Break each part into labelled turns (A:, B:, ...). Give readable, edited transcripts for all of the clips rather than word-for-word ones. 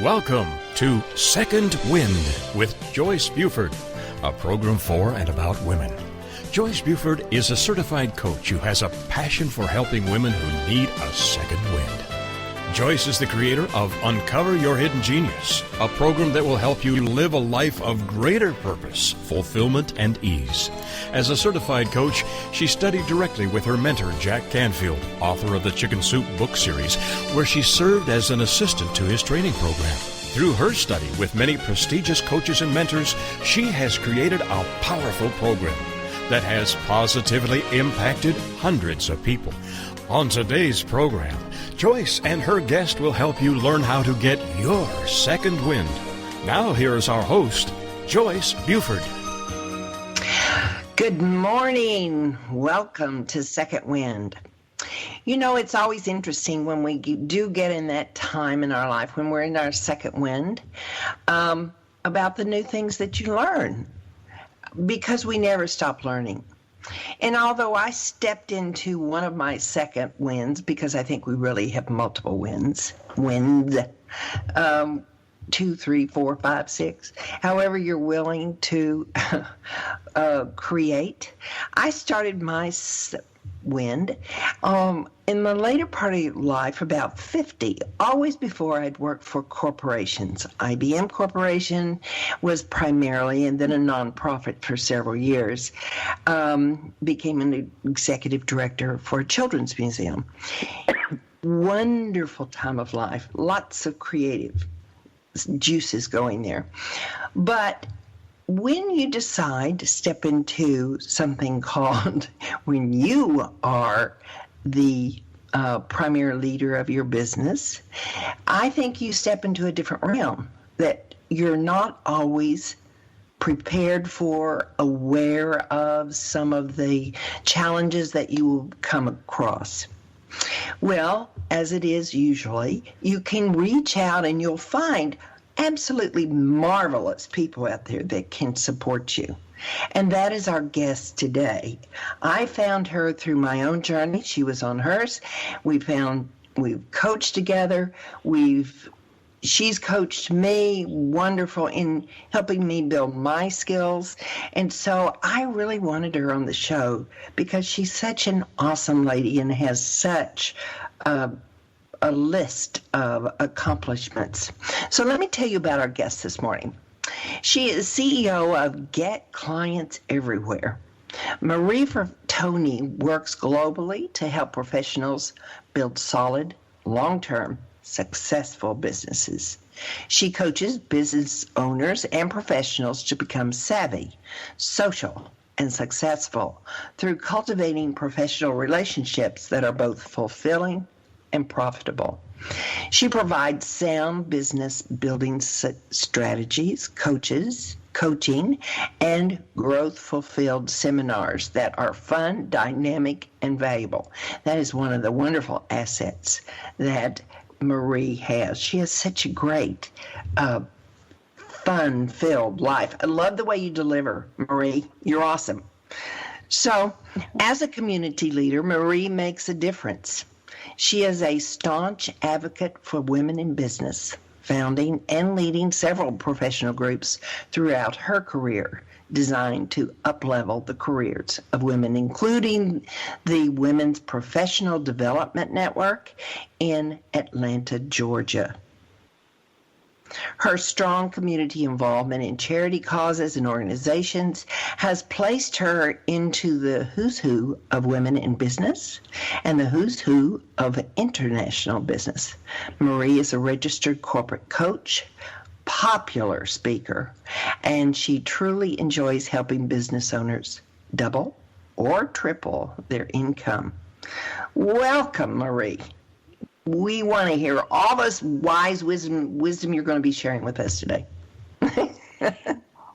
A: Welcome to Second Wind with Joyce Buford, a program for and about women. Joyce Buford is a certified coach who has a passion for helping women who need a second wind. Joyce is the creator of Uncover Your Hidden Genius, a program that will help you live a life of greater purpose, fulfillment, and ease. As a certified coach, she studied directly with her mentor, Jack Canfield, author of the Chicken Soup book series, where she served as an assistant to his training program. Through her study with many prestigious coaches and mentors, she has created a powerful program that has positively impacted hundreds of people. On today's program, Joyce and her guest will help you learn how to get your second wind. Now here's our host, Joyce Buford.
B: Good morning. Welcome to Second Wind. You know, it's always interesting when we do get in that time in our life when we're in our second wind about the new things that you learn, because we never stop learning. And although I stepped into one of my second wins, because I think we really have multiple winds, 2, 3, 4, 5, 6, however you're willing to create. I started my wind in the later part of life, about 50, always before I'd worked for corporations. IBM Corporation was primarily, and then a nonprofit for several years, became an executive director for a children's museum. Wonderful time of life, lots of creative juices going there. But when you decide to step into something called, when you are the primary leader of your business, I think you step into a different realm that you're not always prepared for, aware of some of the challenges that you will come across. Well, as it is usually, you can reach out and you'll find absolutely marvelous people out there that can support you. And that is our guest today. I found her through my own journey. She was on hers. We've coached together. She's coached me, wonderful in helping me build my skills. And so I really wanted her on the show because she's such an awesome lady and has such a list of accomplishments. So let me tell you about our guest this morning. She is CEO of Get Clients Everywhere. Marie Fertoni works globally to help professionals build solid, long-term, successful businesses. She coaches business owners and professionals to become savvy, social, and successful through cultivating professional relationships that are both fulfilling and profitable. She provides sound business building strategies, coaching, and growth-fulfilled seminars that are fun, dynamic, and valuable. That is one of the wonderful assets that Marie has. She has such a great, fun-filled life. I love the way you deliver, Marie. You're awesome. So, as a community leader, Marie makes a difference. She is a staunch advocate for women in business, founding and leading several professional groups throughout her career designed to uplevel the careers of women, including the Women's Professional Development Network in Atlanta, Georgia. Her strong community involvement in charity causes and organizations has placed her into the who's who of women in business and the who's who of international business. Marie is a registered corporate coach, popular speaker, and she truly enjoys helping business owners double or triple their income. Welcome, Marie. We want to hear all this wise wisdom you're going to be sharing with us today.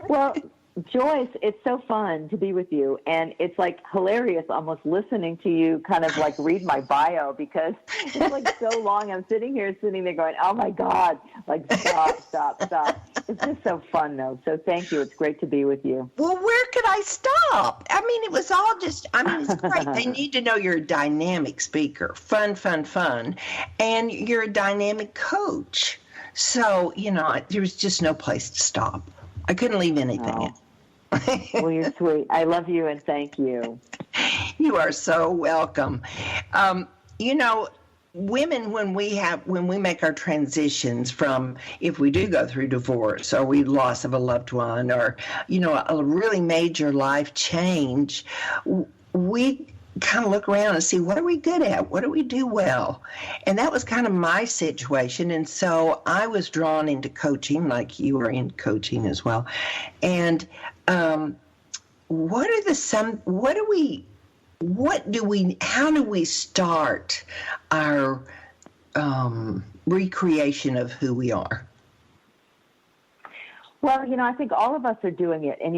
C: Well, Joyce, it's so fun to be with you, and it's like hilarious almost listening to you kind of like read my bio, because it's like so long. I'm sitting there going, oh my God, like stop. It's just so fun though. So thank you. It's great to be with you.
B: Well, where could I stop? I mean, it was all just, it's great. They need to know you're a dynamic speaker, fun, and you're a dynamic coach. So, there was just no place to stop. I couldn't leave anything in.
C: Well, you're sweet. I love you and thank you.
B: You are so welcome. Women, when we make our transitions from, if we do go through divorce or we loss of a loved one or, a really major life change, we kind of look around and see, what are we good at? What do we do well? And that was kind of my situation. And so I was drawn into coaching, like you were in coaching as well. And how do we start our recreation of who we are?
C: Well, I think all of us are doing it. And,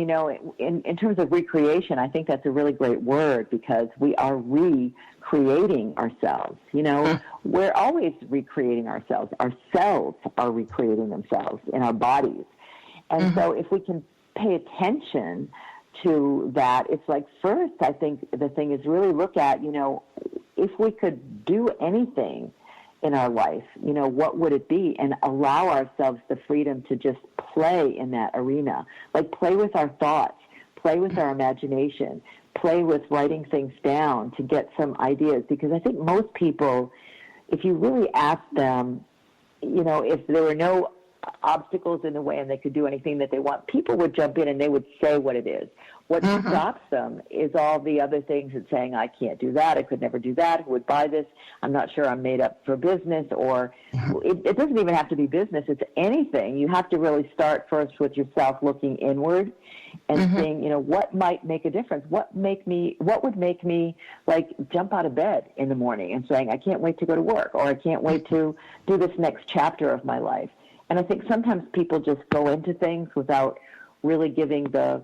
C: in terms of recreation, I think that's a really great word because we are recreating ourselves. We're always recreating ourselves. Our cells are recreating themselves in our bodies. And so if we can pay attention to that, it's like, first, I think the thing is really look at, if we could do anything in our life, what would it be? And allow ourselves the freedom to just play in that arena. Like play with our thoughts, play with our imagination, play with writing things down to get some ideas. Because I think most people, if you really ask them, if there were no obstacles in the way and they could do anything that they want, people would jump in and they would say what it is. What stops them is all the other things that saying, I can't do that, I could never do that, who would buy this, I'm not sure I'm made up for business, or it doesn't even have to be business, it's anything. You have to really start first with yourself looking inward and seeing, what might make a difference? What would make me like jump out of bed in the morning and saying, I can't wait to go to work, or I can't wait to do this next chapter of my life. And I think sometimes people just go into things without really giving the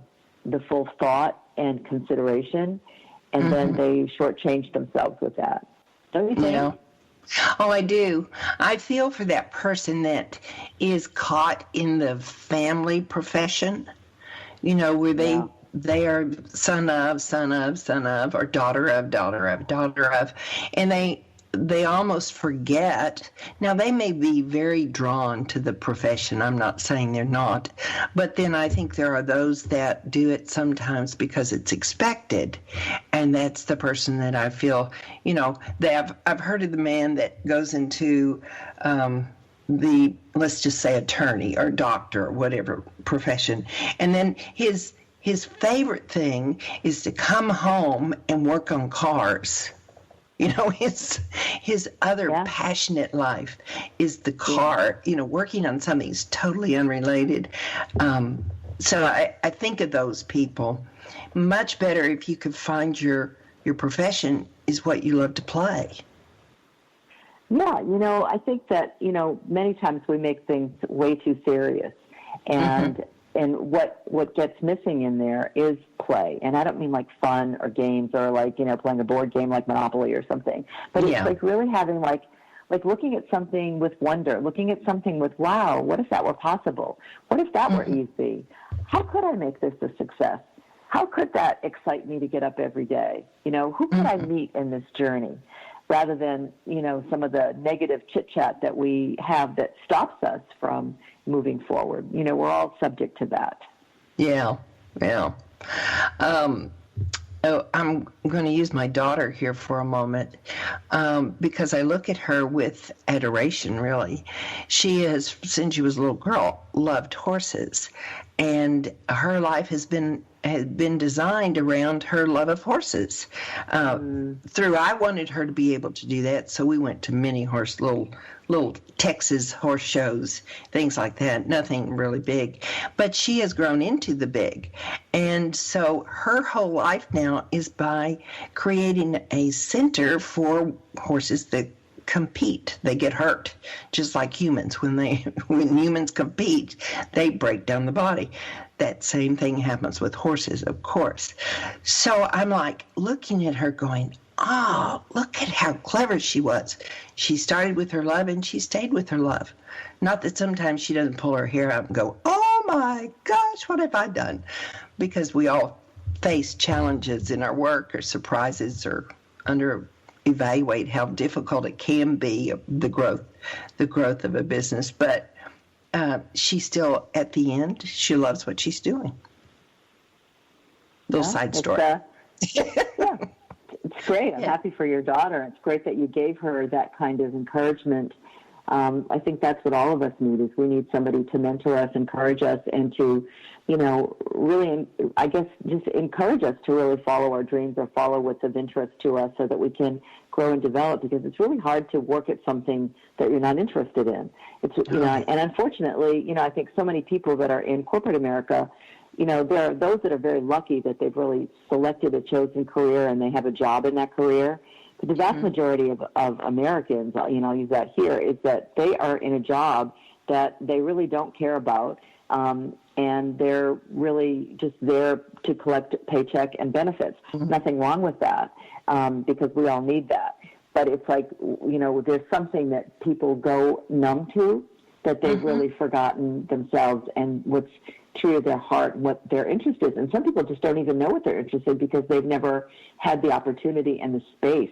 C: full thought and consideration, and then they shortchange themselves with that. Don't you think?
B: Yeah. Oh, I do. I feel for that person that is caught in the family profession, where they are son of, or daughter of, and they almost forget. Now, they may be very drawn to the profession. I'm not saying they're not. But then I think there are those that do it sometimes because it's expected. And that's the person that I feel, I've heard of the man that goes into let's just say attorney or doctor or whatever profession. And then his favorite thing is to come home and work on cars. His other passionate life is the car, working on something that's totally unrelated. So I think of those people. Much better if you could find your profession is what you love to play.
C: Yeah, I think that, many times we make things way too serious. And what gets missing in there is play. And I don't mean like fun or games or like, playing a board game like Monopoly or something. But it's like really having like looking at something with wonder, looking at something with, wow, what if that were possible? What if that were easy? How could I make this a success? How could that excite me to get up every day? Who could I meet in this journey? Rather than, some of the negative chit-chat that we have that stops us from moving forward. We're all subject to that.
B: Yeah. I'm going to use my daughter here for a moment because I look at her with adoration, really. She has, since she was a little girl, loved horses. And her life has been designed around her love of horses. I wanted her to be able to do that, so we went to many little Texas horse shows, things like that, nothing really big. But she has grown into the big. And so her whole life now is by creating a center for horses that compete. They get hurt, just like humans. When humans compete, they break down the body. That same thing happens with horses, of course. So I'm like looking at her going, oh, look at how clever she was. She started with her love and she stayed with her love. Not that sometimes she doesn't pull her hair out and go, oh my gosh, what have I done? Because we all face challenges in our work or surprises or evaluate how difficult it can be, the growth of a business. But she still, at the end, she loves what she's doing. Little side story.
C: Yeah, it's great. I'm happy for your daughter. It's great that you gave her that kind of encouragement. I think that's what all of us need, is we need somebody to mentor us, encourage us, and to, really, I guess, just encourage us to really follow our dreams or follow what's of interest to us so that we can grow and develop, because it's really hard to work at something that you're not interested in. It's, and unfortunately, I think so many people that are in corporate America, there are those that are very lucky that they've really selected a chosen career and they have a job in that career. But the vast majority of Americans, I'll use that here, is that they are in a job that they really don't care about, and they're really just there to collect paycheck and benefits. Nothing wrong with that, because we all need that. But it's like, there's something that people go numb to, that they've really forgotten themselves and what's true to their heart and what their interest is. And some people just don't even know what they're interested in because they've never had the opportunity and the space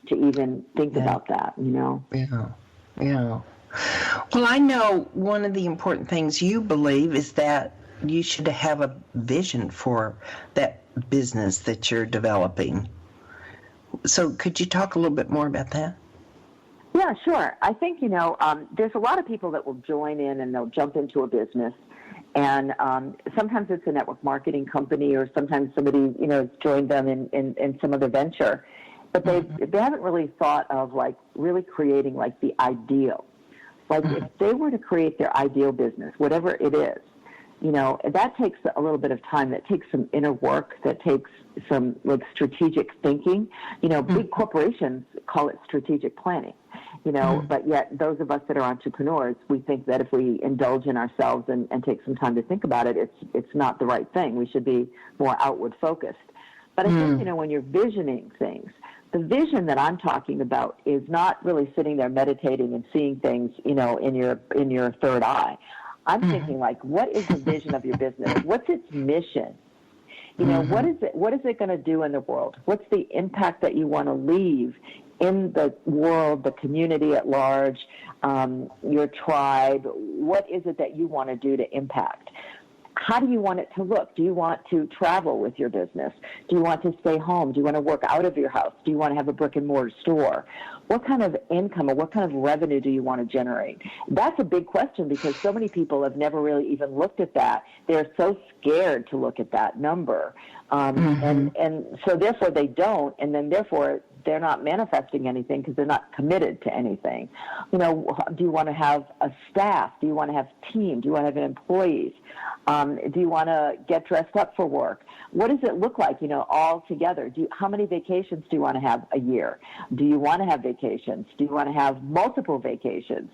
C: to even think about that,
B: Yeah. Well, I know one of the important things you believe is that you should have a vision for that business that you're developing. So could you talk a little bit more about that?
C: Yeah, sure. I think, there's a lot of people that will join in and they'll jump into a business. And sometimes it's a network marketing company, or sometimes somebody, joined them in some other venture. But they haven't really thought of, really creating, the ideal. If they were to create their ideal business, whatever it is, that takes a little bit of time. That takes some inner work. That takes some, strategic thinking. Big corporations call it strategic planning. But yet those of us that are entrepreneurs, we think that if we indulge in ourselves and take some time to think about it, it's not the right thing. We should be more outward focused. But I think, when you're visioning things, the vision that I'm talking about is not really sitting there meditating and seeing things, in your third eye. I'm thinking, what is the vision of your business? What's its mission? What is it going to do in the world? What's the impact that you want to leave in the world, the community at large, your tribe? What is it that you want to do to impact? How do you want it to look? Do you want to travel with your business? Do you want to stay home? Do you want to work out of your house? Do you want to have a brick and mortar store? What kind of income or what kind of revenue do you want to generate? That's a big question, because so many people have never really even looked at that. They're so scared to look at that number. And so therefore they don't, and then therefore they're not manifesting anything because they're not committed to anything. Do you want to have a staff? Do you want to have team? Do you want to have employees? Do you want to get dressed up for work? What does it look like, all together? How many vacations do you want to have a year? Do you want to have vacations? Do you want to have multiple vacations?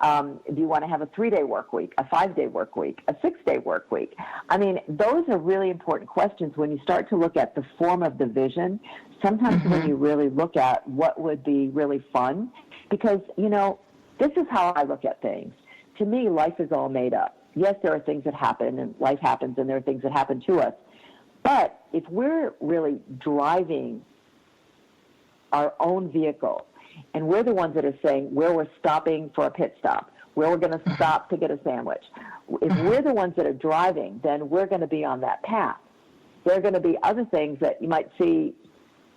C: Do you want to have a 3-day work week, a 5-day work week, a 6-day work week? I mean, those are really important questions when you start to look at the form of the vision. Sometimes when you really look at what would be really fun, because, this is how I look at things. To me, life is all made up. Yes, there are things that happen, and life happens, and there are things that happen to us. But if we're really driving our own vehicle, and we're the ones that are saying where we're stopping for a pit stop, where we're going to stop to get a sandwich, if we're the ones that are driving, then we're going to be on that path. There are going to be other things that you might see,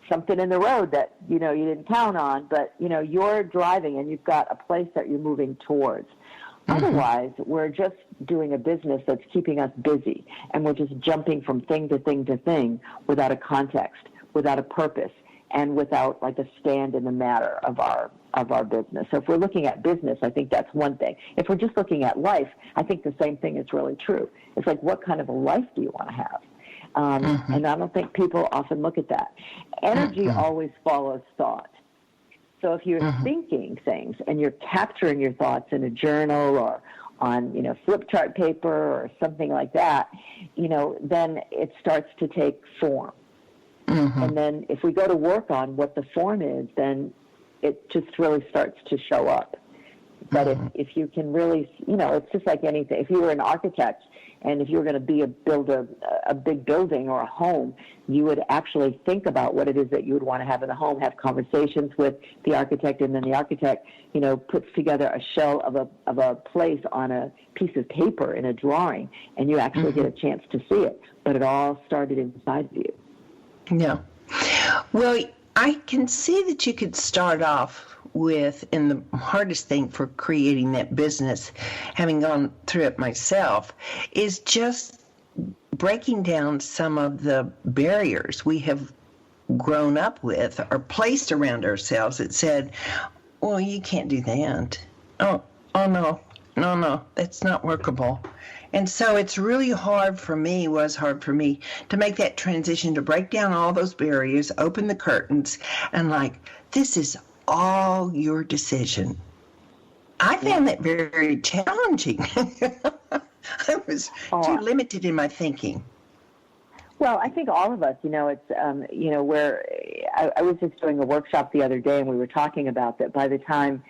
C: something in the road that, you didn't count on, but, you're driving and you've got a place that you're moving towards. Otherwise, we're just doing a business that's keeping us busy, and we're just jumping from thing to thing to thing without a context, without a purpose, and without a stand in the matter of our business. So if we're looking at business, I think that's one thing. If we're just looking at life, I think the same thing is really true. It's what kind of a life do you want to have? And I don't think people often look at that. Energy always follows thought. So if you're thinking things and you're capturing your thoughts in a journal or on, flip chart paper or something like that, then it starts to take form. And then if we go to work on what the form is, then it just really starts to show up. But if you can really, it's just like anything. If you were an architect and if you were going to build a big building or a home, you would actually think about what it is that you would want to have in the home, have conversations with the architect, and then the architect, puts together a shell of a place on a piece of paper in a drawing, and you actually get a chance to see it. But it all started inside of you.
B: Yeah. Well, I can see that you could start off with, and the hardest thing for creating that business, having gone through it myself, is just breaking down some of the barriers we have grown up with or placed around ourselves that said, well, you can't do that. Oh no, that's not workable. And so it's really was hard for me to make that transition, to break down all those barriers, open the curtains, and this is all your decision. I found that very challenging. I was too limited in my thinking.
C: Well, I think all of us, where I was just doing a workshop the other day, and we were talking about that by the time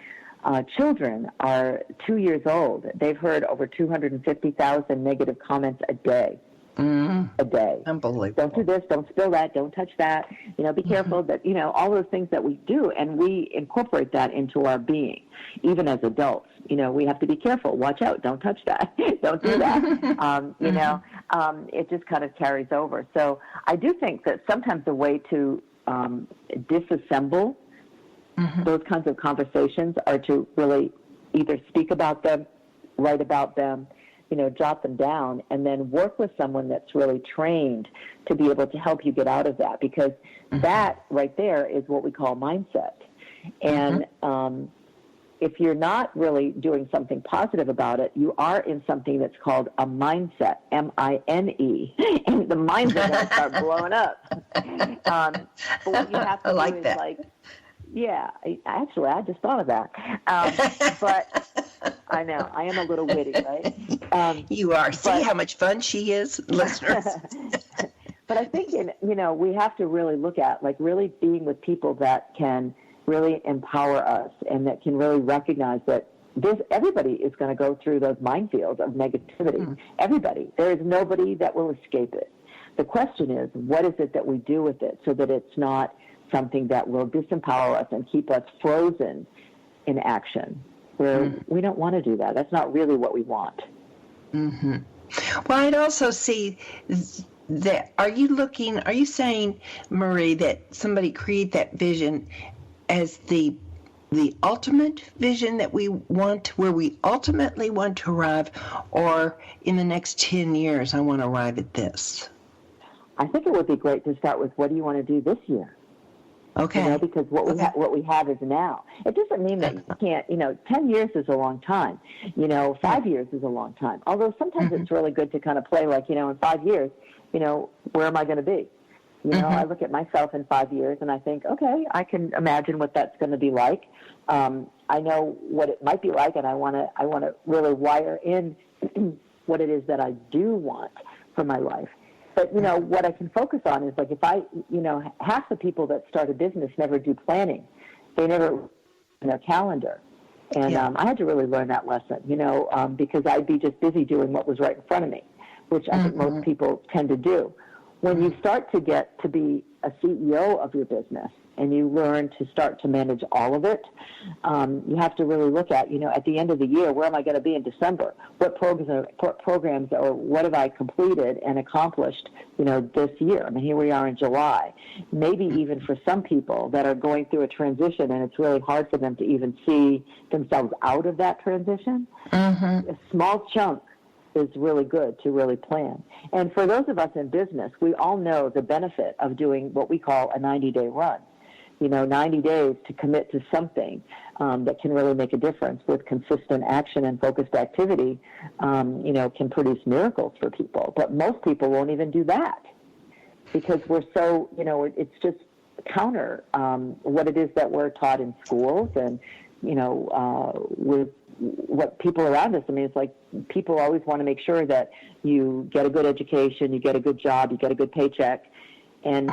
C: children are 2 years old, they've heard over 250,000 negative comments a day. A day.
B: Unbelievable.
C: Don't do this, don't spill that, don't touch that, be careful that, all those things that we do, and we incorporate that into our being, even as adults. We have to be careful, watch out, don't touch that, don't do that. It just kind of carries over. So I do think that sometimes the way to disassemble those kinds of conversations are to really either speak about them, write about them, jot them down, and then work with someone that's really trained to be able to help you get out of that, because that right there is what we call mindset. And if you're not really doing something positive about it, you are in something that's called a mindset, M-I-N-E, and the mind's going to start blowing up. But what you have to do is yeah, I just thought of that. But I know, I am a little witty, right?
B: You are. See how much fun she is, listeners?
C: But I think, we have to really look at, really being with people that can really empower us and that can really recognize that everybody is going to go through those minefields of negativity. Everybody. There is nobody that will escape it. The question is, what is it that we do with it so that it's not something that will disempower us and keep us frozen in action, where we don't want to do that. That's not really what we want.
B: Well, I'd also see that, are you saying, Marie, that somebody create that vision as the ultimate vision that we want, where we ultimately want to arrive, or in the next 10 years, I want to arrive at this?
C: I think it would be great to start with, what do you want to do this year?
B: Okay.
C: Because what we have is now. It doesn't mean that you can't, 10 years is a long time. 5 years is a long time. Although sometimes it's really good to kind of play in 5 years, where am I going to be? I look at myself in 5 years and I think, okay, I can imagine what that's going to be like. I know what it might be like, and I want to really wire in what it is that I do want for my life. But, what I can focus on is if I, half the people that start a business never do planning. They never in their calendar. And I had to really learn that lesson, because I'd be just busy doing what was right in front of me, which I think most people tend to do. When you start to get to be a CEO of your business and you learn to start to manage all of it, you have to really look at, at the end of the year, where am I going to be in December? What programs or what have I completed and accomplished, this year? I mean, here we are in July. Maybe even for some people that are going through a transition and it's really hard for them to even see themselves out of that transition, a small chunk is really good to really plan. And for those of us in business, we all know the benefit of doing what we call a 90-day run. 90 days to commit to something that can really make a difference with consistent action and focused activity, can produce miracles for people. But most people won't even do that because we're so, it's just counter what it is that we're taught in schools and, with what people around us. I mean, it's like people always want to make sure that you get a good education, you get a good job, you get a good paycheck. And,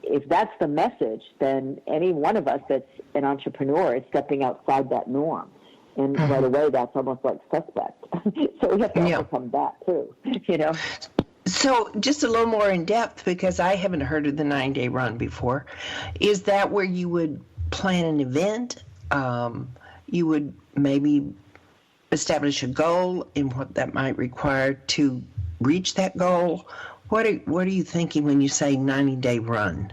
C: if that's the message, then any one of us that's an entrepreneur is stepping outside that norm And right away, that's almost like suspect. So we have to overcome that too, you know.
B: So just a little more in depth, because I haven't heard of the 9-day run before. Is that where you would plan an event? You would maybe establish a goal and what that might require to reach that goal? What are you thinking when you say 90-day run?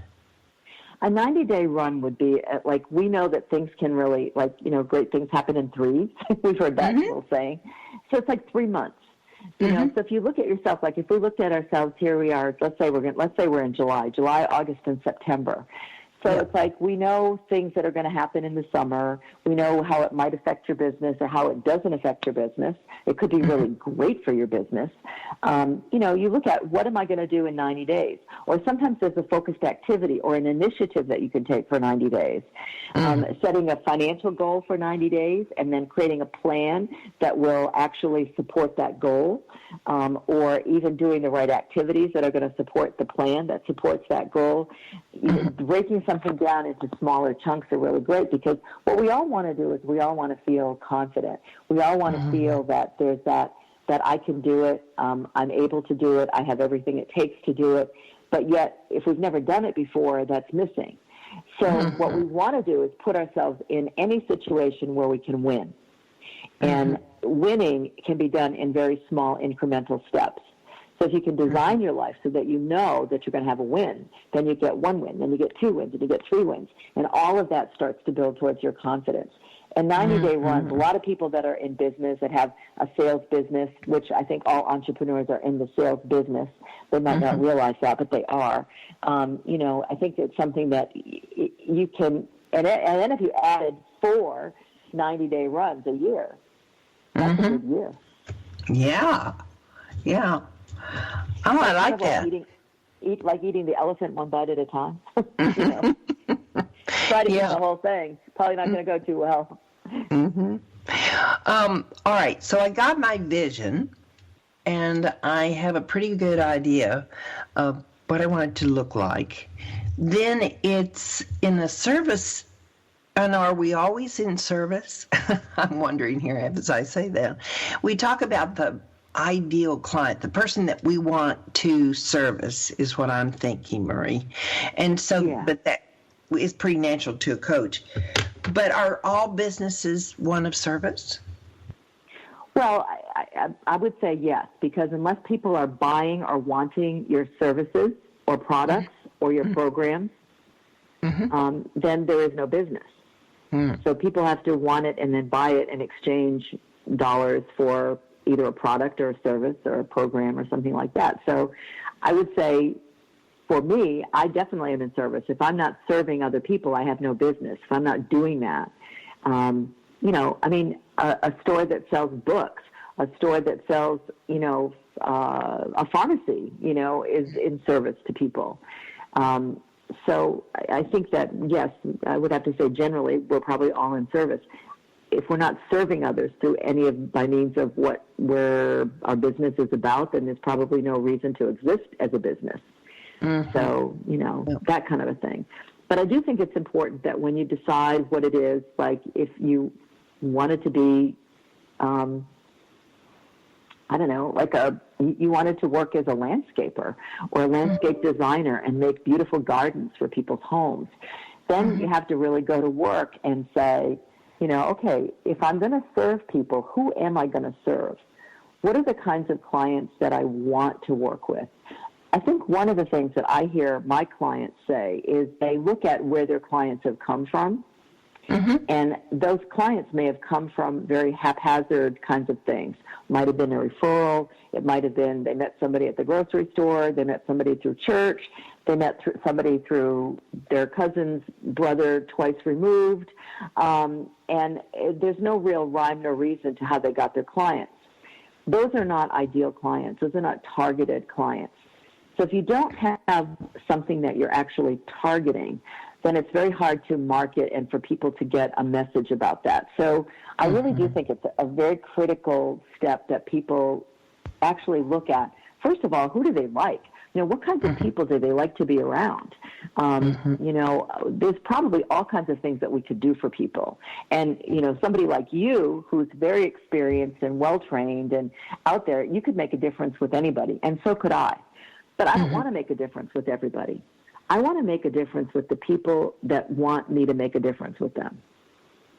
C: A 90-day run would be like, we know that things can really, like, you know, great things happen in threes. We've heard that little saying. So it's like 3 months. You know, so if you look at yourself, like if we looked at ourselves, here we are, let's say we're in July, August, and September. So it's like we know things that are going to happen in the summer. We know how it might affect your business or how it doesn't affect your business. It could be really great for your business. You know, you look at what am I going to do in 90 days? Or sometimes there's a focused activity or an initiative that you can take for 90 days. Setting a financial goal for 90 days and then creating a plan that will actually support that goal, or even doing the right activities that are going to support the plan that supports that goal. Breaking something down into smaller chunks are really great, because what we all want to do is we all want to feel confident. We all want to feel that there's that I can do it, I'm able to do it, I have everything it takes to do it. But yet, if we've never done it before, that's missing. So what we want to do is put ourselves in any situation where we can win. And winning can be done in very small incremental steps. So if you can design your life so that you know that you're going to have a win, then you get 1 win, then you get 2 wins, and you get 3 wins. And all of that starts to build towards your confidence. And 90-day runs, a lot of people that are in business, that have a sales business, which I think all entrepreneurs are in the sales business. They might not realize that, but they are. You know, I think it's something that you can, and then if you added 4 90-day runs a year, that's a good year.
B: Yeah. Oh, I like that.
C: Eating the elephant one bite at a time. You know? Try to eat the whole thing. Probably not going to go too well.
B: All right. So I got my vision, and I have a pretty good idea of what I want it to look like. Then it's in the service. And are we always in service? I'm wondering here as I say that. We talk about the ideal client, the person that we want to service is what I'm thinking, Marie. And so, but that is pretty natural to a coach. But are all businesses one of service?
C: Well, I would say yes, because unless people are buying or wanting your services or products or your programs, then there is no business. So people have to want it and then buy it and exchange dollars for either a product or a service or a program or something like that. So I would say, for me, I definitely am in service. If I'm not serving other people, I have no business. If I'm not doing that, you know, I mean, a store that sells books, a store that sells, you know, a pharmacy, you know, is in service to people. So I think that, yes, I would have to say generally we're probably all in service. If we're not serving others through by means of what our business is about, then there's probably no reason to exist as a business. So, you know, that kind of a thing. But I do think it's important that when you decide what it is, like if you want it to be, I don't know, like you wanted to work as a landscaper or a landscape designer and make beautiful gardens for people's homes, then you have to really go to work and say, you know, okay, if I'm going to serve people, who am I going to serve? What are the kinds of clients that I want to work with? I think one of the things that I hear my clients say is they look at where their clients have come from. And those clients may have come from very haphazard kinds of things. Might have been a referral. It might have been they met somebody at the grocery store. They met somebody through church. They met somebody through their cousin's brother twice removed. And there's no real rhyme nor reason to how they got their clients. Those are not ideal clients. Those are not targeted clients. So if you don't have something that you're actually targeting, then it's very hard to market and for people to get a message about that. So I really do think it's a very critical step that people actually look at. First of all, who do they like? what kinds of people do they like to be around? There's probably all kinds of things that we could do for people. And, somebody like you, who's very experienced and well-trained and out there, you could make a difference with anybody, and so could I. But I don't want to make a difference with everybody. I want to make a difference with the people that want me to make a difference with them.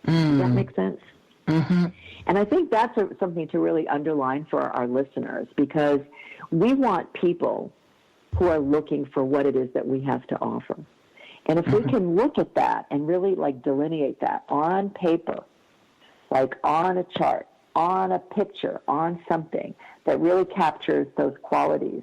C: Does that make sense? And I think that's something to really underline for our listeners, because we want people who are looking for what it is that we have to offer. And if we can look at that and really delineate that on paper, like on a chart, on a picture, on something that really captures those qualities,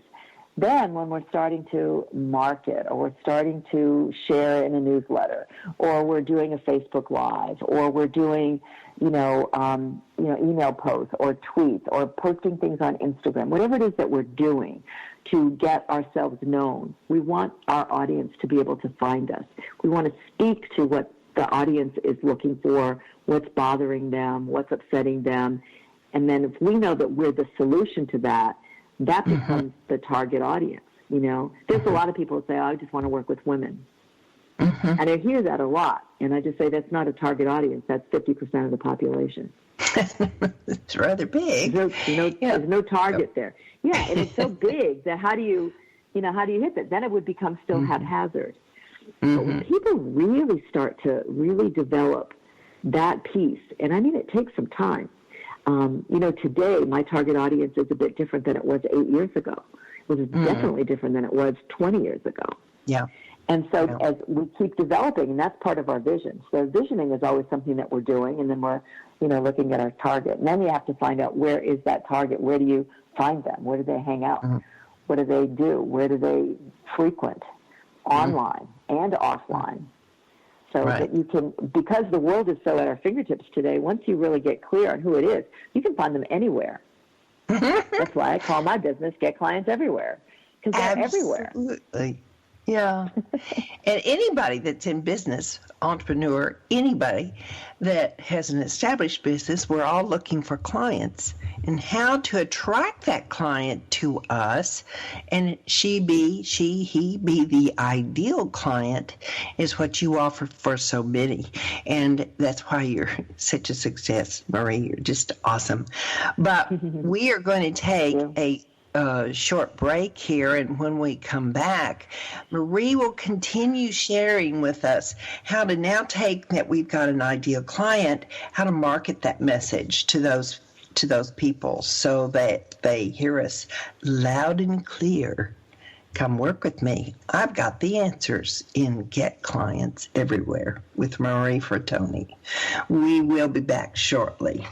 C: then when we're starting to market, or we're starting to share in a newsletter, or we're doing a Facebook Live, or we're doing, email posts or tweets, or posting things on Instagram, whatever it is that we're doing to get ourselves known, we want our audience to be able to find us. We want to speak to what the audience is looking for, what's bothering them, what's upsetting them. And then if we know that we're the solution to that, that becomes the target audience. There's a lot of people who say, I just want to work with women. And I hear that a lot. And I just say, that's not a target audience. That's 50% of the population.
B: It's rather big.
C: There's no target there. Yeah, and it's so big that how do you hit that? Then it would become still haphazard. But when people really start to really develop that piece, and I mean, it takes some time. Today my target audience is a bit different than it was 8 years ago. It was definitely different than it was 20 years ago.
B: Yeah.
C: And so as we keep developing, and that's part of our vision. So visioning is always something that we're doing, and then we're, looking at our target. And then you have to find out, where is that target? Where do you find them? Where do they hang out? What do they do? Where do they frequent? Online and offline. So that you can, because the world is so at our fingertips today, once you really get clear on who it is, you can find them anywhere. That's why I call my business Get Clients Everywhere, because they're everywhere.
B: Absolutely. Yeah. And anybody that's in business, entrepreneur, anybody that has an established business, we're all looking for clients. And how to attract that client to us, and he be the ideal client, is what you offer for so many. And that's why you're such a success, Marie. You're just awesome. But we are going to take a short break here, and when we come back, Marie will continue sharing with us how to now take that we've got an ideal client, how to market that message to those people so that they hear us loud and clear. Come work with me. I've got the answers in Get Clients Everywhere with Marie Fertoni. We will be back shortly.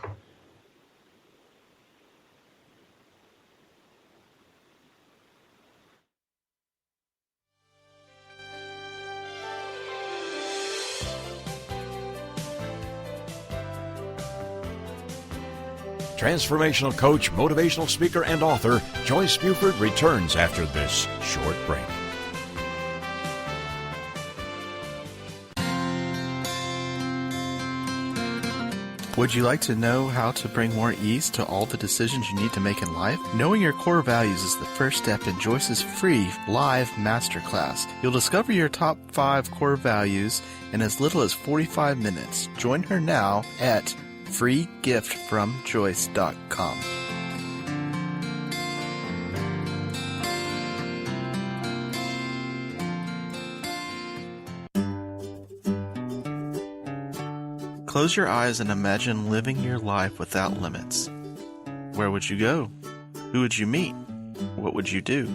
A: Transformational coach, motivational speaker, and author Joyce Buford returns after this short break.
D: Would you like to know how to bring more ease to all the decisions you need to make in life? Knowing your core values is the first step in Joyce's free live masterclass. You'll discover your top 5 core values in as little as 45 minutes. Join her now at freegiftfromjoyce.com. Close your eyes and imagine living your life without limits. Where would you go? Who would you meet? What would you do?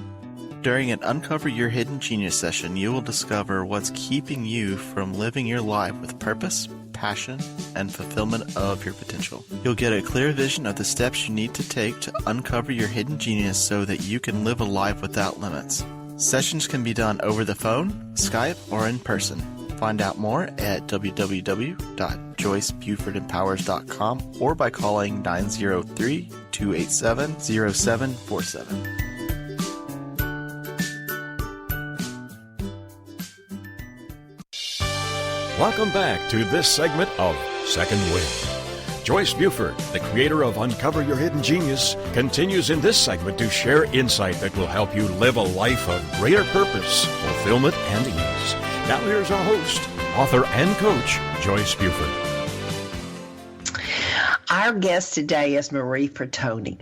D: During an Uncover Your Hidden Genius session, you will discover what's keeping you from living your life with purpose, passion, and fulfillment of your potential. You'll get a clear vision of the steps you need to take to uncover your hidden genius so that you can live a life without limits. Sessions can be done over the phone, Skype, or in person. Find out more at www.joycebufordempowers.com or by calling 903-287-0747.
A: Welcome back to this segment of Second Wind. Joyce Buford, the creator of Uncover Your Hidden Genius, continues in this segment to share insight that will help you live a life of greater purpose, fulfillment, and ease. Now here's our host, author and coach, Joyce Buford.
B: Our guest today is Marie Fertoni,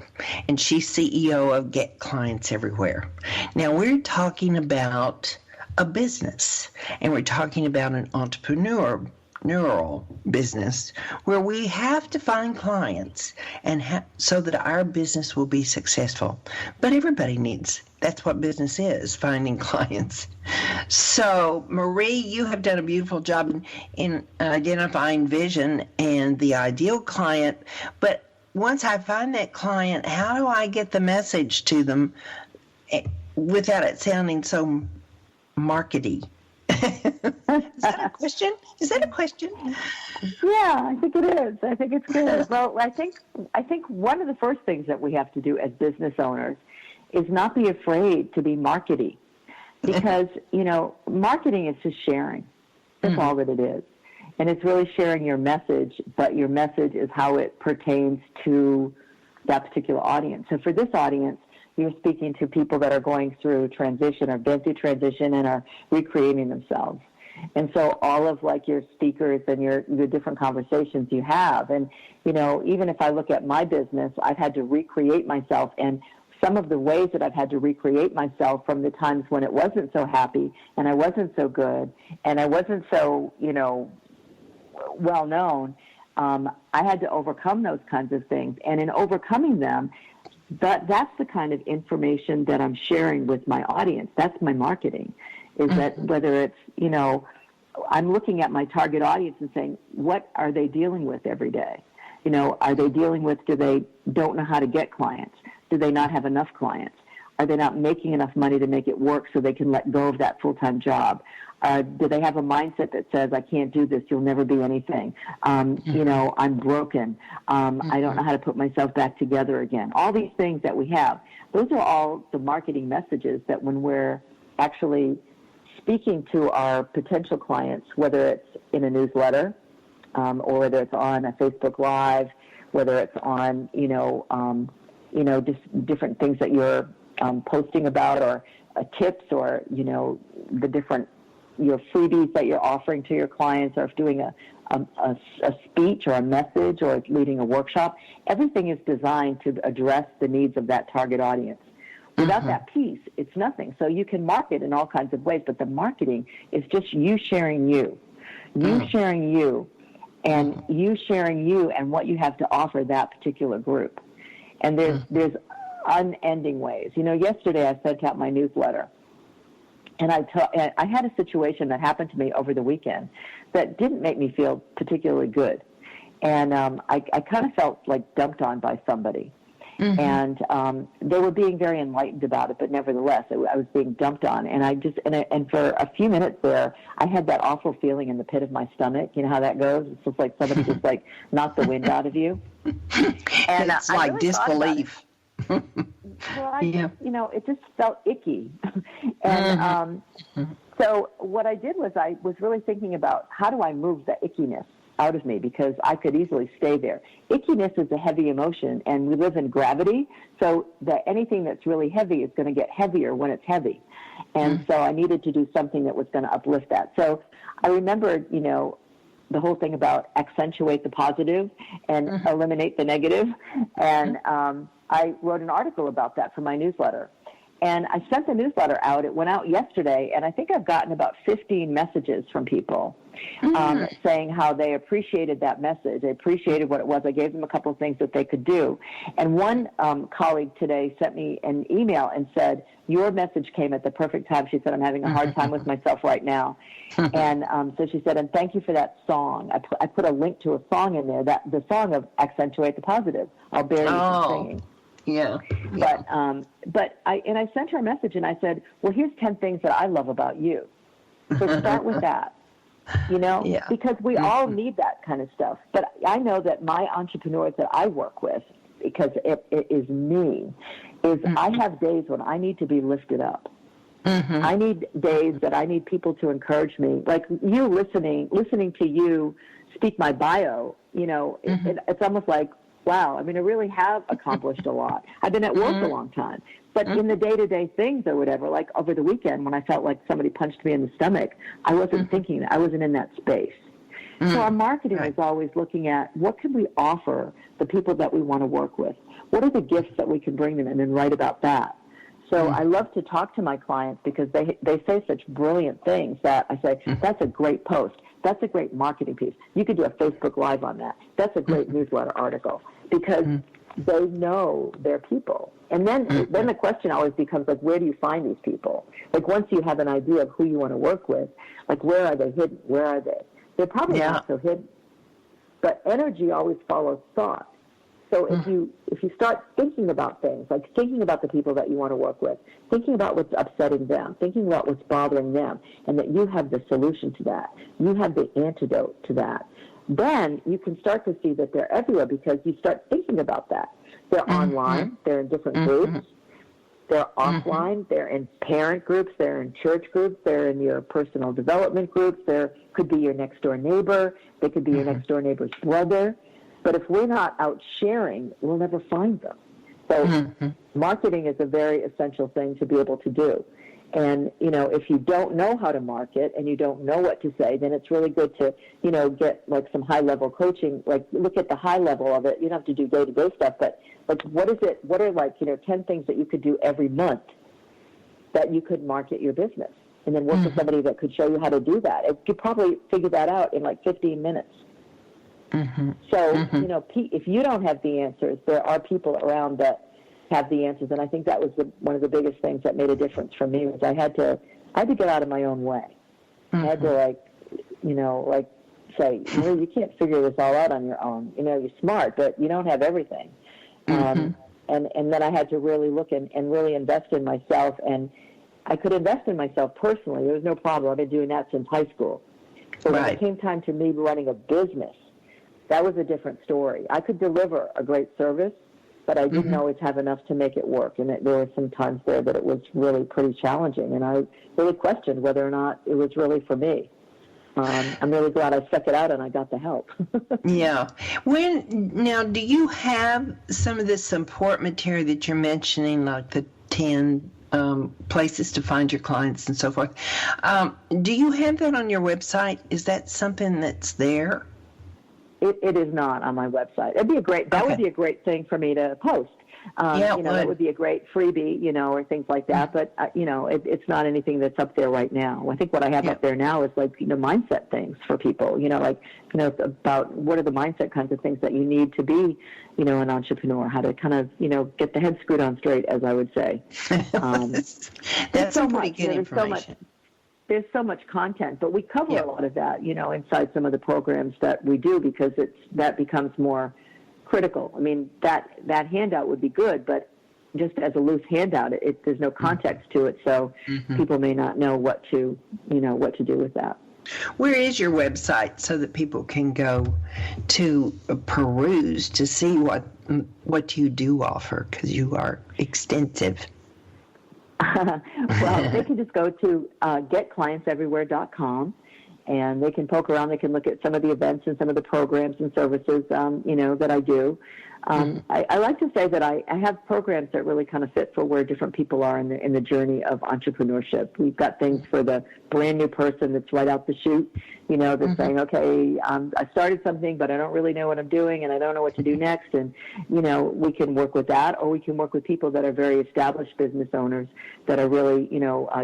B: and she's CEO of Get Clients Everywhere. Now, we're talking about a business, and we're talking about an entrepreneurial business where we have to find clients and so that our business will be successful. But everybody needs, that's what business is, finding clients. So, Marie, you have done a beautiful job in identifying vision and the ideal client. But once I find that client, how do I get the message to them without it sounding so markety? Is that a question?
C: Yeah, I think it is. I think it's good. Well, I think one of the first things that we have to do as business owners is not be afraid to be markety, because marketing is just sharing. That's all that it is, and it's really sharing your message. But your message is how it pertains to that particular audience. So for this audience, you're speaking to people that are going through transition or been through transition and are recreating themselves. And so all of like your speakers and your different conversations you have. And, even if I look at my business, I've had to recreate myself. And some of the ways that I've had to recreate myself from the times when it wasn't so happy and I wasn't so good and I wasn't so, well known, I had to overcome those kinds of things. And in overcoming them, that's the kind of information that I'm sharing with my audience. That's my marketing, is that whether it's, I'm looking at my target audience and saying, what are they dealing with every day? Are they dealing with, do they don't know how to get clients? Do they not have enough clients? Are they not making enough money to make it work so they can let go of that full-time job? Do they have a mindset that says, I can't do this, you'll never be anything? I'm broken. I don't know how to put myself back together again. All these things that we have, those are all the marketing messages that when we're actually speaking to our potential clients, whether it's in a newsletter or whether it's on a Facebook Live, whether it's on, just different things that you're posting about or tips or, the different your freebies that you're offering to your clients, or if doing a speech or a message or leading a workshop, everything is designed to address the needs of that target audience. Without that piece, it's nothing. So you can market in all kinds of ways, but the marketing is just you sharing you. Sharing you and you sharing you and what you have to offer that particular group. And there's unending ways. Yesterday I sent out my newsletter. And I had a situation that happened to me over the weekend that didn't make me feel particularly good. And I kind of felt like dumped on by somebody. And they were being very enlightened about it, but nevertheless, I was being dumped on. And and for a few minutes there, I had that awful feeling in the pit of my stomach. You know how that goes? It's just like somebody just like knocked the wind out of you.
B: And it's like really disbelief.
C: Well, it just felt icky. And so what I did was I was really thinking about how do I move the ickiness out of me, because I could easily stay there. Ickiness is a heavy emotion, and we live in gravity, so that anything that's really heavy is going to get heavier when it's heavy. And so I needed to do something that was going to uplift that. So I remembered, the whole thing about accentuate the positive and eliminate the negative. And I wrote an article about that for my newsletter. And I sent the newsletter out. It went out yesterday, and I think I've gotten about 15 messages from people saying how they appreciated that message. They appreciated what it was. I gave them a couple of things that they could do. And one colleague today sent me an email and said, your message came at the perfect time. She said, I'm having a hard time with myself right now. And so she said, and thank you for that song. I put a link to a song in there, the song of Accentuate the Positive. I'll bear you from singing.
B: Yeah.
C: But I sent her a message and I said, well, here's 10 things that I love about you. So start with that, because we all need that kind of stuff. But I know that my entrepreneurs that I work with, because it is me, is I have days when I need to be lifted up. I need days that I need people to encourage me, like you listening to you speak my bio, it's almost like, wow, I mean, I really have accomplished a lot. I've been at work a long time. But in the day-to-day things or whatever, like over the weekend when I felt like somebody punched me in the stomach, I wasn't thinking that. I wasn't in that space. So our marketing is always looking at what can we offer the people that we want to work with? What are the gifts that we can bring them and then write about that? So I love to talk to my clients because they say such brilliant things that I say, that's a great post. That's a great marketing piece. You could do a Facebook Live on that. That's a great newsletter article because they know their people. And then the question always becomes, like, where do you find these people? Like, once you have an idea of who you want to work with, like, where are they hidden? Where are they? They're probably not so hidden. But energy always follows thought. So if you start thinking about things, like thinking about the people that you want to work with, thinking about what's upsetting them, thinking about what's bothering them, and that you have the solution to that, you have the antidote to that, then you can start to see that they're everywhere because you start thinking about that. They're online, they're in different groups, they're offline, they're in parent groups, they're in church groups, they're in your personal development groups, there could be your next door neighbor, they could be your next door neighbor's brother. But if we're not out sharing, we'll never find them. So marketing is a very essential thing to be able to do. And, if you don't know how to market and you don't know what to say, then it's really good to, get like some high-level coaching, like look at the high level of it. You don't have to do day-to-day stuff, but like what are like, 10 things that you could do every month that you could market your business and then work with somebody that could show you how to do that. You could probably figure that out in like 15 minutes. So, if you don't have the answers, there are people around that have the answers. And I think that was one of the biggest things that made a difference for me was I had to get out of my own way. I had to say, you can't figure this all out on your own. You're smart, but you don't have everything. And then I had to really look and really invest in myself. And I could invest in myself personally. There was no problem. I've been doing that since high school. So when it came time to me running a business, that was a different story. I could deliver a great service, but I didn't always have enough to make it work. And there were some times there that it was really pretty challenging. And I really questioned whether or not it was really for me. I'm really glad I stuck it out and I got the help.
B: Yeah. Now, do you have some of the support material that you're mentioning, like the 10 places to find your clients and so forth? Do you have that on your website? Is that something that's there?
C: It is not on my website. It'd be that would be a great thing for me to post. That would be a great freebie, or things like that. But, it's not anything that's up there right now. I think what I have up there now is like, mindset things for people, about what are the mindset kinds of things that you need to be, an entrepreneur, how to kind of, get the head screwed on straight, as I would say.
B: That's some pretty good information.
C: There's so much content, but we cover a lot of that, inside some of the programs that we do because that becomes more critical. I mean, that handout would be good, but just as a loose handout, there's no context to it, so people may not know what to do with that.
B: Where is your website so that people can go to peruse to see what you do offer, because you are extensive?
C: Well, they can just go to getclientseverywhere.com, and they can poke around. They can look at some of the events and some of the programs and services, that I do. I like to say that I have programs that really kind of fit for where different people are in the journey of entrepreneurship. We've got things for the brand new person that's right out the chute, that's saying, okay, I started something, but I don't really know what I'm doing, and I don't know what to do next. And, we can work with that, or we can work with people that are very established business owners that are really,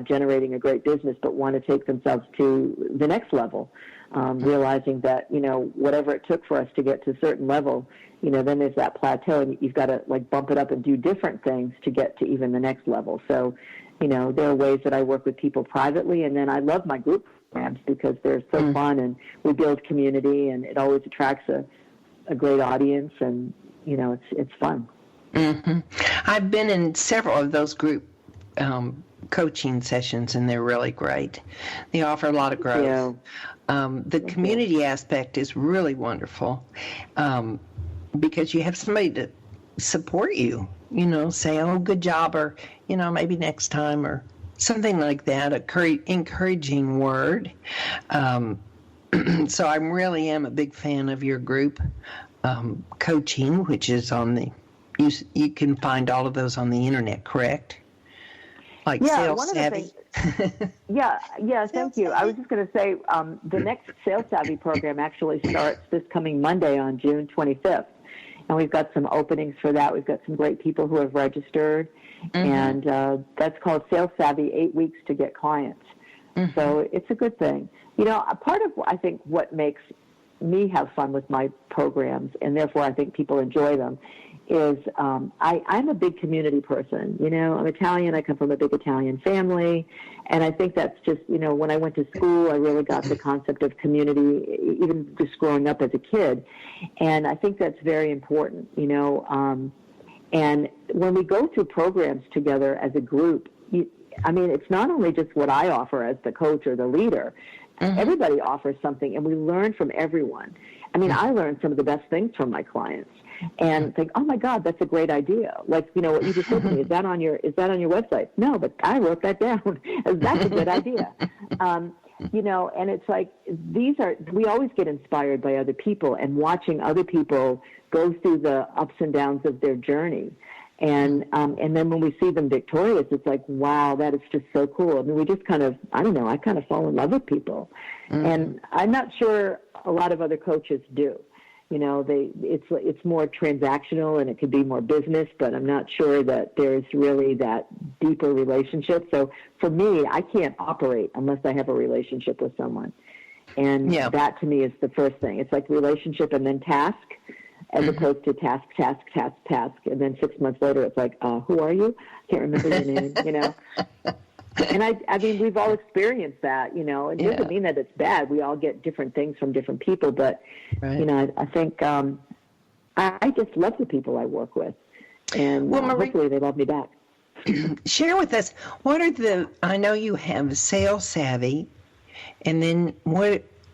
C: generating a great business but want to take themselves to the next level. Realizing that, whatever it took for us to get to a certain level, then there's that plateau, and you've got to bump it up and do different things to get to even the next level. So, there are ways that I work with people privately, and then I love my group programs because they're so fun, and we build community, and it always attracts a great audience, and, it's fun.
B: I've been in several of those group coaching sessions, and they're really great. They offer a lot of growth. The community aspect is really wonderful because you have somebody to support you, say, oh, good job, or, maybe next time, or something like that, encouraging word. So I really am a big fan of your group coaching, which is on the, you can find all of those on the internet, correct? Like Sales Savvy.
C: Thank you. I was just going to say the next Sales Savvy program actually starts this coming Monday on June 25th. And we've got some openings for that. We've got some great people who have registered. And that's called Sales Savvy, 8 Weeks to Get Clients. So it's a good thing. You know, a part of, I think, what makes me have fun with my programs, and therefore I think people enjoy them, is I'm a big community person. You know, I'm Italian. I come from a big Italian family. And I think that's just, you know, when I went to school, I really got the concept of community, even just growing up as a kid. And I think that's very important, you know. And when we go through programs together as a group, it's not only just what I offer as the coach or the leader. Everybody offers something, and we learn from everyone. I mean, I learn some of the best things from my clients, and think, oh my God, that's a great idea. Like, you know, what you just said to me, is that on your website? No, but I wrote that down. That's a good idea. You know, and it's like, we always get inspired by other people, and watching other people go through the ups and downs of their journey. And then when we see them victorious, it's like, wow, that is just so cool. I mean, we just kind of, I don't know, I kind of fall in love with people. And I'm not sure a lot of other coaches do. You know, it's more transactional, and it could be more business, but I'm not sure that there's really that deeper relationship. So for me, I can't operate unless I have a relationship with someone. And that to me is the first thing. It's like relationship and then task, as opposed to task. And then 6 months later, it's like, who are you? Can't remember your name, you know. And I mean, we've all experienced that, you know. It doesn't mean that it's bad. We all get different things from different people. But, you know, I think I just love the people I work with. And hopefully they love me back.
B: Share with us, I know you have Sales Savvy, and then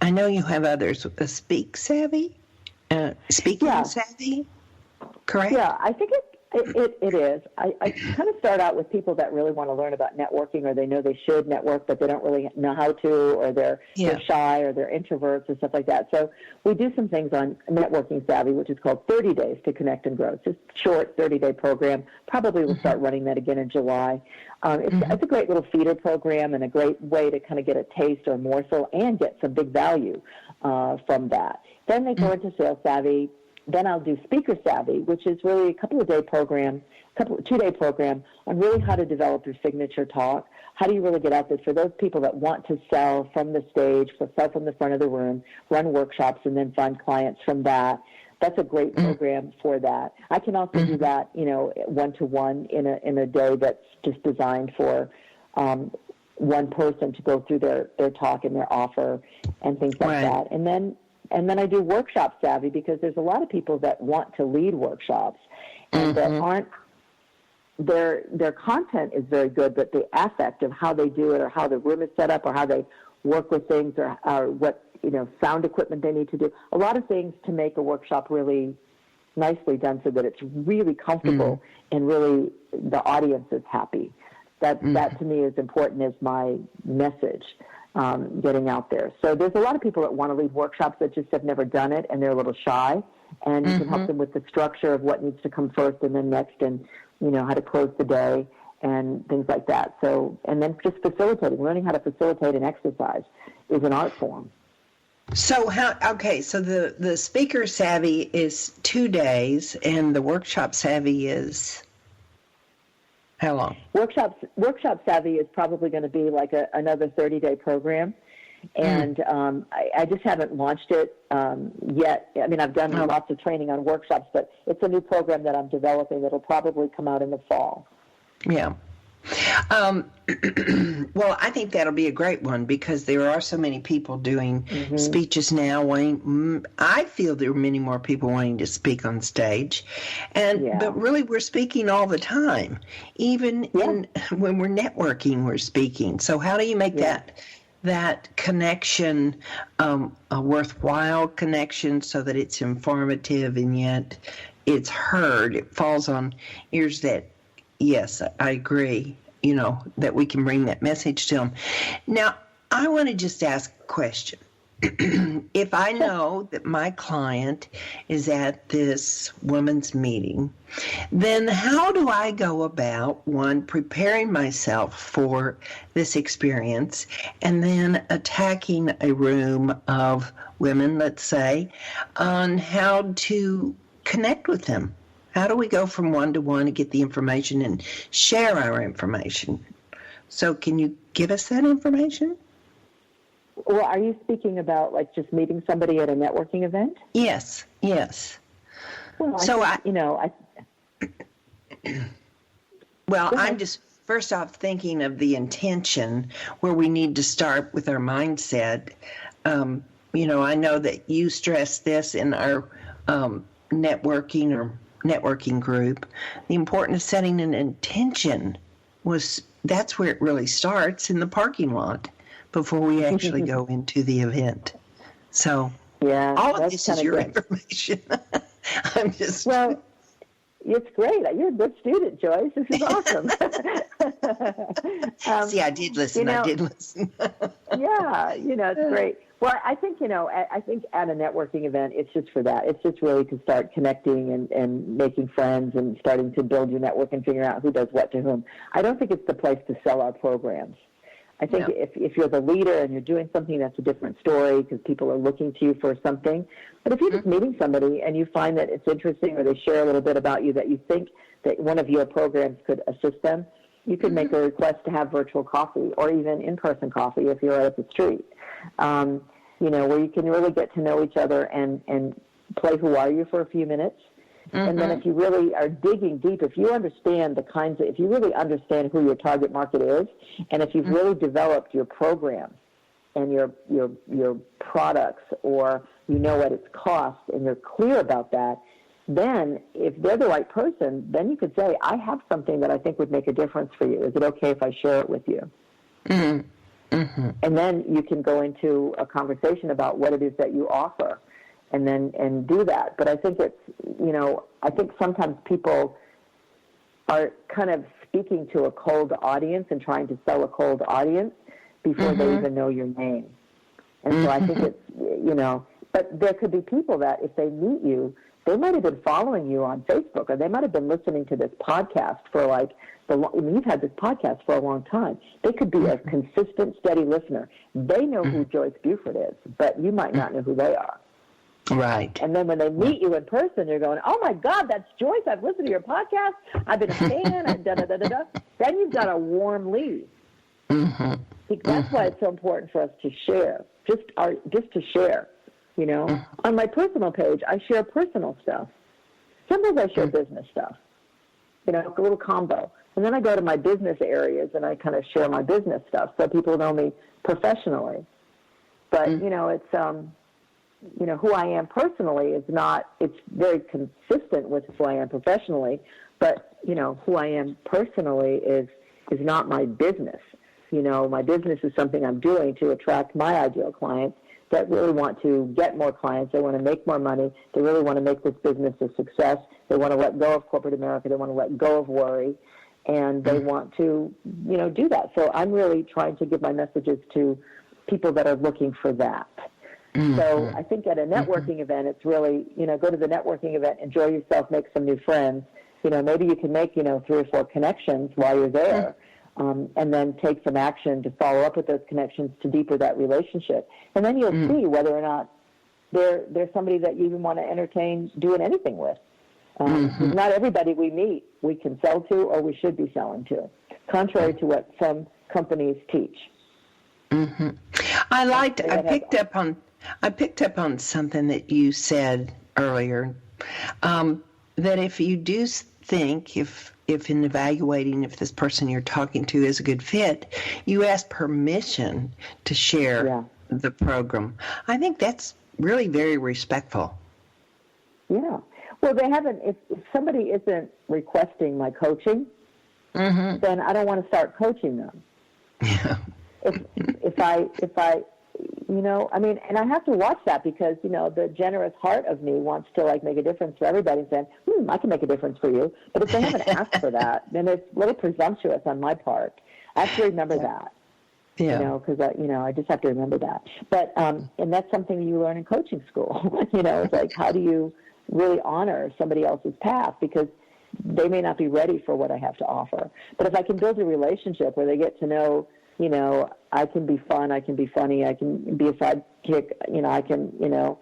B: I know you have others, Speak Savvy? Speaking Savvy, correct?
C: Yeah, I think it is. I kind of start out with people that really want to learn about networking, or they know they should network, but they don't really know how to, or they're shy, or they're introverts, or stuff like that. So we do some things on Networking Savvy, which is called 30 Days to Connect and Grow. It's just a short 30-day program. Probably we'll start running that again in July. It's a great little feeder program, and a great way to kind of get a taste or a morsel and get some big value from that. Then they go into Sales Savvy. Then I'll do Speaker Savvy, which is really a 2-day program on really how to develop your signature talk. How do you really get out there for those people that want to sell from the stage, sell from the front of the room, run workshops, and then find clients from that. That's a great program for that. I can also do that, you know, one-to-one in a day that's just designed for one person to go through their talk and their offer and things like that. And then I do Workshop Savvy, because there's a lot of people that want to lead workshops and that aren't, their content is very good, but the affect of how they do it, or how the room is set up, or how they work with things, or what, you know, sound equipment they need to do. A lot of things to make a workshop really nicely done so that it's really comfortable and really the audience is happy. That to me is important as my message. Getting out there. So there's a lot of people that want to lead workshops that just have never done it, and they're a little shy, and you can help them with the structure of what needs to come first and then next, and, you know, how to close the day and things like that. So, and then just facilitating, learning how to facilitate an exercise is an art form.
B: So so the Speaker Savvy is 2 days, and the Workshop Savvy is how long? Workshop
C: Savvy is probably going to be like another 30-day program, and I just haven't launched it yet. I mean, I've done lots of training on workshops, but it's a new program that I'm developing that'll probably come out in the fall. Yeah.
B: Well, I think that'll be a great one, because there are so many people doing speeches now. I feel there are many more people wanting to speak on stage, but really we're speaking all the time. Even when we're networking, we're speaking. So how do you make that connection a worthwhile connection, so that it's informative and yet it's heard? It falls on ears that, yes, I agree, you know, that we can bring that message to them. Now, I want to just ask a question. if I know that my client is at this women's meeting, then how do I go about, one, preparing myself for this experience, and then attacking a room of women, let's say, on how to connect with them? How do we go from one to one to get the information and share our information? So can you give us that information?
C: Well, are you speaking about like just meeting somebody at a networking event?
B: Yes, yes.
C: Well,
B: I'm just first off thinking of the intention where we need to start with our mindset. I know that you stress this in our networking group. The importance of setting an intention that's where it really starts, in the parking lot, before we actually go into the event. So all of this is your information. I'm just...
C: Well, it's great. You're a good student, Joyce. This is awesome.
B: See, I did listen.
C: Yeah, it's great. Well, I think at a networking event, it's just for that. It's just really to start connecting and making friends and starting to build your network and figuring out who does what to whom. I don't think it's the place to sell our programs. I think if you're the leader and you're doing something, that's a different story because people are looking to you for something. But if you're just meeting somebody and you find that it's interesting or they share a little bit about you that you think that one of your programs could assist them, you could make a request to have virtual coffee or even in-person coffee if you're out at the street, where you can really get to know each other and play Who Are You for a few minutes. And then if you really are digging deep, if you understand if you really understand who your target market is, and if you've really developed your program and your products, or you know what it's cost and you're clear about that, then if they're the right person, then you could say, I have something that I think would make a difference for you. Is it okay if I share it with you? And then you can go into a conversation about what it is that you offer. And do that. But I think I think sometimes people are kind of speaking to a cold audience and trying to sell a cold audience before they even know your name. And so I think it's, but there could be people that if they meet you, they might have been following you on Facebook, or they might have been listening to this podcast for you've had this podcast for a long time. They could be a consistent, steady listener. They know who Joyce Buford is, but you might not know who they are.
B: Right.
C: And then when they meet you in person, you're going, oh, my God, that's Joyce. I've listened to your podcast. I've been a fan. I've da-da-da-da-da. Then you've got a warm lead. That's why it's so important for us to share, just to share, On my personal page, I share personal stuff. Sometimes I share business stuff, a little combo. And then I go to my business areas and I kind of share my business stuff so people know me professionally. But, who I am personally it's very consistent with who I am professionally, but, who I am personally is not my business. My business is something I'm doing to attract my ideal clients that really want to get more clients. They want to make more money. They really want to make this business a success. They want to let go of corporate America. They want to let go of worry, and they want to, do that. So I'm really trying to give my messages to people that are looking for that. So I think at a networking event, it's really, go to the networking event, enjoy yourself, make some new friends. Maybe you can make, 3 or 4 connections while you're there, and then take some action to follow up with those connections to deepen that relationship. And then you'll see whether or not there's somebody that you even want to entertain doing anything with. Not everybody we meet we can sell to or we should be selling to, contrary to what some companies teach.
B: I picked up on something that you said earlier, that if you do think, if in evaluating if this person you're talking to is a good fit, you ask permission to share the program. I think that's really very respectful.
C: Yeah. Well, they haven't. If somebody isn't requesting my coaching, then I don't want to start coaching them.
B: Yeah.
C: If I and I have to watch that because, the generous heart of me wants to make a difference for everybody and saying, I can make a difference for you. But if they haven't asked for that, then it's a little presumptuous on my part. I have to remember that.
B: Yeah.
C: Because I just have to remember that. But and that's something you learn in coaching school. It's like, how do you really honor somebody else's path, because they may not be ready for what I have to offer. But if I can build a relationship where they get to know, I can be fun, I can be funny, I can be a sidekick, I can,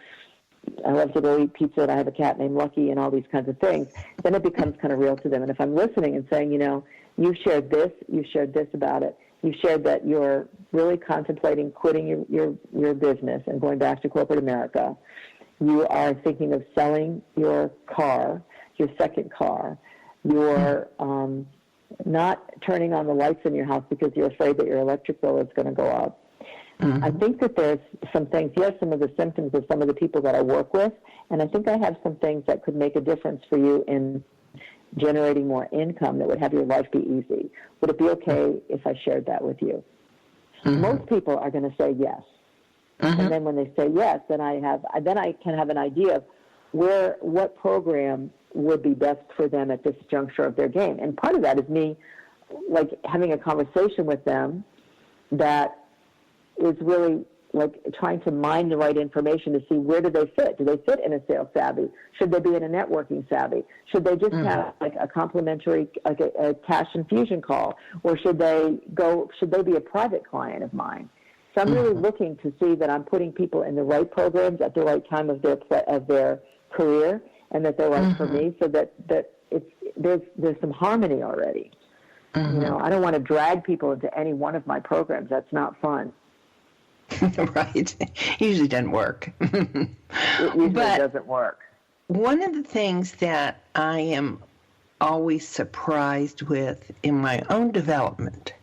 C: I love to go eat pizza and I have a cat named Lucky and all these kinds of things, then it becomes kind of real to them. And if I'm listening and saying, you've shared this about it, you've shared that you're really contemplating quitting your business and going back to corporate America, you are thinking of selling your car, your second car, you're not turning on the lights in your house because you're afraid that your electric bill is going to go up. Mm-hmm. I think that there's some things, some of the symptoms of some of the people that I work with, and I think I have some things that could make a difference for you in generating more income that would have your life be easy. Would it be okay if I shared that with you? Mm-hmm. Most people are going to say yes. Mm-hmm. And then when they say yes, then I can have an idea of what program would be best for them at this juncture of their game. And part of that is me, like, having a conversation with them that is really like trying to mine the right information to see where do they fit. Do they fit in a sales savvy? Should they be in a networking savvy? Should they just have like a complimentary, like a cash infusion call? Or should they be a private client of mine? So I'm really looking to see that I'm putting people in the right programs at the right time of their career, and that they're right for me, so that there's some harmony already. Mm-hmm. I don't want to drag people into any one of my programs. That's not fun.
B: Right. Usually doesn't work.
C: It usually doesn't work.
B: One of the things that I am always surprised with in my own development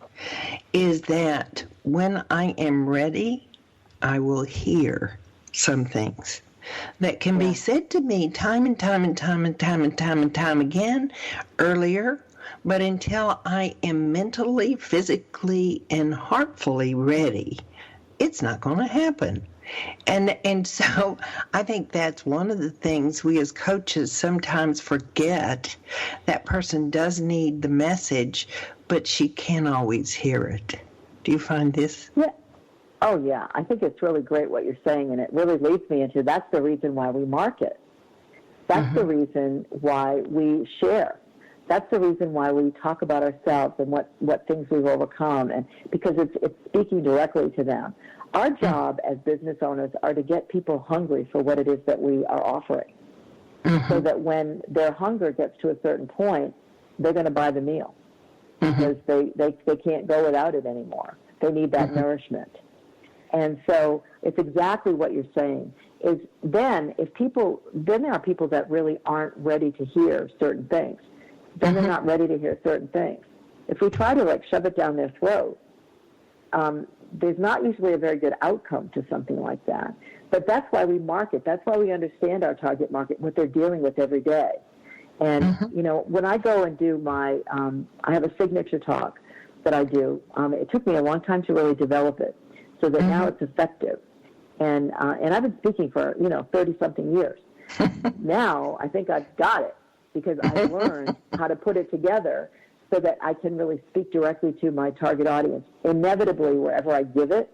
B: is that when I am ready, I will hear some things that can be said to me time and time again earlier, but until I am mentally, physically, and heartfully ready, it's not going to happen. And so I think that's one of the things we as coaches sometimes forget. That person does need the message, but she can't always hear it. Do you find this?
C: Yeah. Oh, yeah. I think it's really great what you're saying, and it really leads me into that's the reason why we market. That's the reason why we share. That's the reason why we talk about ourselves and what things we've overcome, and because it's speaking directly to them. Our job as business owners are to get people hungry for what it is that we are offering, so that when their hunger gets to a certain point, they're going to buy the meal because they can't go without it anymore. They need that nourishment. And so it's exactly what you're saying. Is then there are people that really aren't ready to hear certain things. Then they're not ready to hear certain things. If we try to shove it down their throat, there's not usually a very good outcome to something like that. But that's why we market. That's why we understand our target market, what they're dealing with every day. And, when I go and do my, I have a signature talk that I do. It took me a long time to really develop it so that now it's effective. And I've been speaking for, 30-something years. Now I think I've got it because I've learned how to put it together so that I can really speak directly to my target audience. Inevitably, wherever I give it,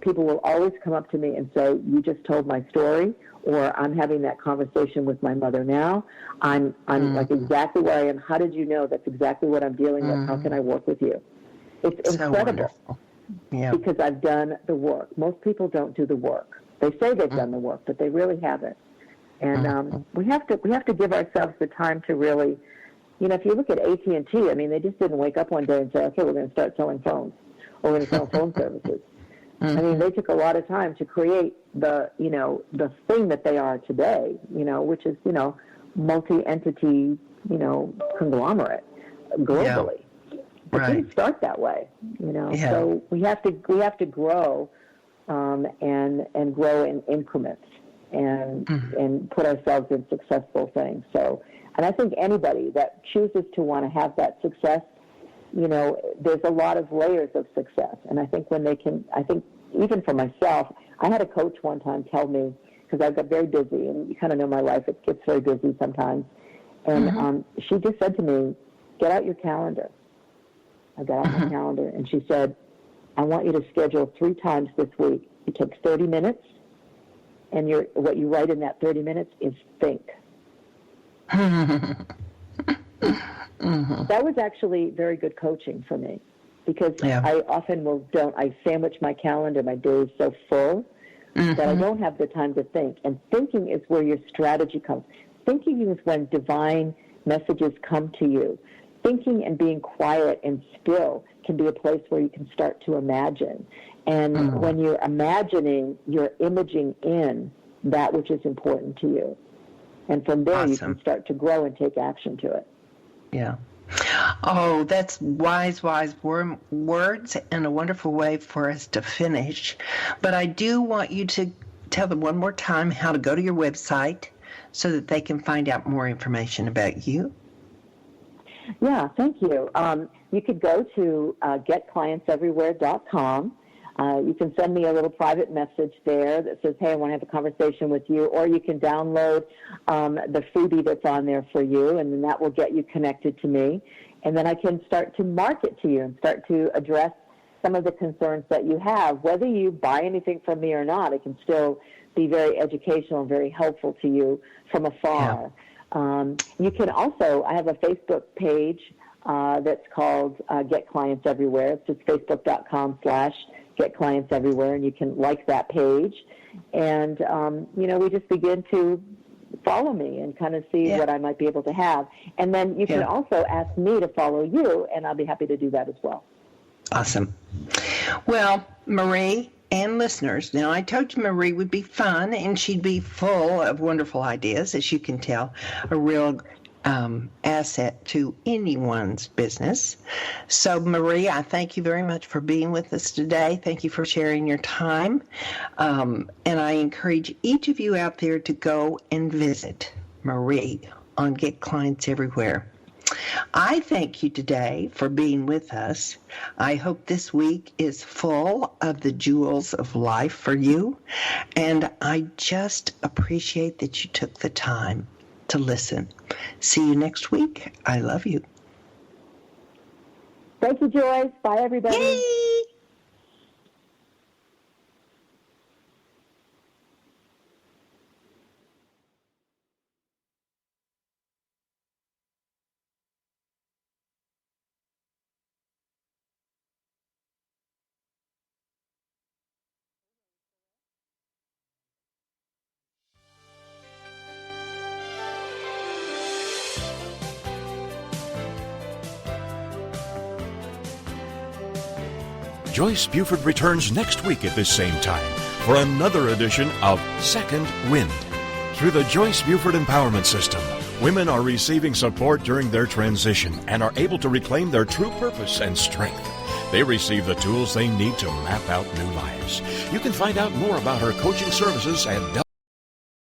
C: people will always come up to me and say, you just told my story, or I'm having that conversation with my mother now. I'm like exactly where I am. How did you know? That's exactly what I'm dealing with. How can I work with you? It's so incredible. Yeah. Because I've done the work. Most people don't do the work. They say they've done the work, but they really haven't. And we have to give ourselves the time to really, if you look at AT&T, I mean, they just didn't wake up one day and say, okay, we're going to start selling phones, or we're going to sell phone services. I mean, they took a lot of time to create the thing that they are today, which is, multi-entity, conglomerate globally. Yeah. But it didn't start that way, Yeah. So we have to grow, and grow in increments, and put ourselves in successful things. So, and I think anybody that chooses to want to have that success, there's a lot of layers of success. And I think even for myself, I had a coach one time tell me, because I got very busy, and you kind of know my life, it gets very busy sometimes. And she just said to me, get out your calendar. I got out my calendar, and she said, I want you to schedule 3 times this week. You take 30 minutes, and what you write in that 30 minutes is think. That was actually very good coaching for me, because I often I sandwich my calendar, my day is so full that I don't have the time to think. And thinking is where your strategy comes. Thinking is when divine messages come to you. Thinking and being quiet and still can be a place where you can start to imagine. And when you're imagining, you're imaging in that which is important to you. And from there, you can start to grow and take action to it.
B: Yeah. Oh, that's wise words and a wonderful way for us to finish. But I do want you to tell them one more time how to go to your website so that they can find out more information about you.
C: Yeah, thank you. You could go to getclientseverywhere.com. You can send me a little private message there that says, hey, I want to have a conversation with you, or you can download the freebie that's on there for you, and then that will get you connected to me. And then I can start to market to you and start to address some of the concerns that you have. Whether you buy anything from me or not, it can still be very educational and very helpful to you from afar. Yeah. You can also, I have a Facebook page that's called Get Clients Everywhere. It's just facebook.com/Get Clients Everywhere, and you can like that page. And, we just begin to follow me and kind of see what I might be able to have. And then you can also ask me to follow you, and I'll be happy to do that as well.
B: Awesome. Well, Marie and listeners, now I told you Marie would be fun, and she'd be full of wonderful ideas, as you can tell, a real asset to anyone's business. So, Marie, I thank you very much for being with us today. Thank you for sharing your time. And I encourage each of you out there to go and visit Marie on Get Clients Everywhere. I thank you today for being with us. I hope this week is full of the jewels of life for you. And I just appreciate that you took the time to listen. See you next week. I love you.
C: Thank you, Joyce. Bye, everybody.
B: Yay!
A: Joyce Buford returns next week at this same time for another edition of Second Wind. Through the Joyce Buford Empowerment System, women are receiving support during their transition and are able to reclaim their true purpose and strength. They receive the tools they need to map out new lives. You can find out more about her coaching services at